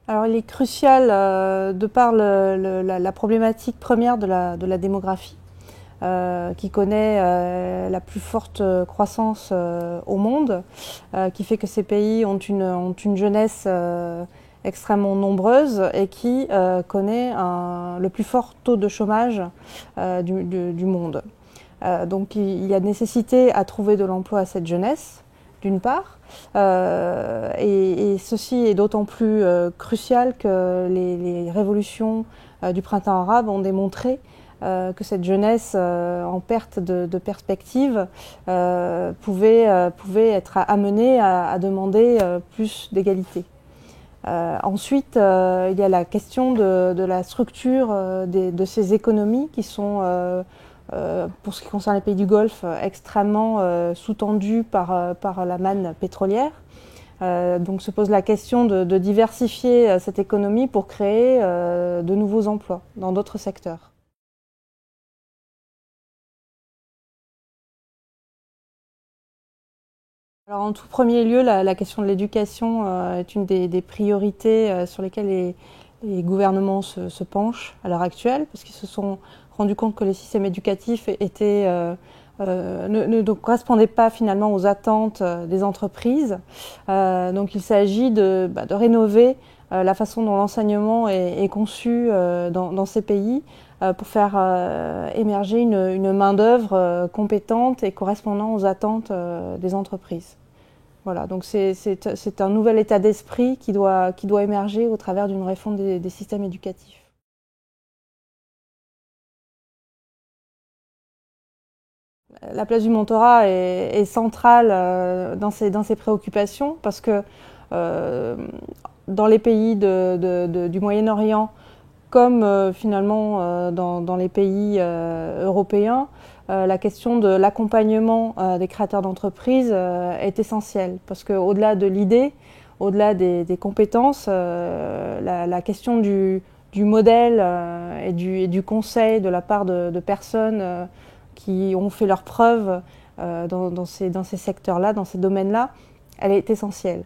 Alors il est crucial, de par la problématique première de la démographie, qui connaît la plus forte croissance au monde, qui fait que ces pays ont une jeunesse extrêmement nombreuse et qui connaît le plus fort taux de chômage du monde. Donc il y a nécessité à trouver de l'emploi à cette jeunesse, d'une part, et ceci est d'autant plus crucial que les révolutions du printemps arabe ont démontré que cette jeunesse en perte de perspective pouvait être amenée à demander plus d'égalité. Ensuite, il y a la question de la structure de ces économies qui sont, pour ce qui concerne les pays du Golfe, extrêmement sous-tendues par la manne pétrolière. Donc se pose la question de diversifier cette économie pour créer de nouveaux emplois dans d'autres secteurs. Alors en tout premier lieu, la question de l'éducation est une des priorités sur lesquelles les gouvernements se penchent à l'heure actuelle, parce qu'ils se sont rendus compte que le système éducatif ne correspondait pas finalement aux attentes des entreprises. Donc il s'agit de rénover la façon dont l'enseignement est conçu dans ces pays pour faire émerger une main-d'œuvre compétente et correspondant aux attentes des entreprises. Voilà, donc c'est un nouvel état d'esprit qui doit émerger au travers d'une réforme des systèmes éducatifs. La place du mentorat est centrale dans ces préoccupations parce que euh, dans les pays du Moyen-Orient, comme finalement dans les pays européens, la question de l'accompagnement des créateurs d'entreprises est essentielle parce qu'au-delà de l'idée, au-delà des compétences, la question du modèle et du conseil de la part de personnes qui ont fait leurs preuves dans ces secteurs-là, dans ces domaines-là, elle est essentielle.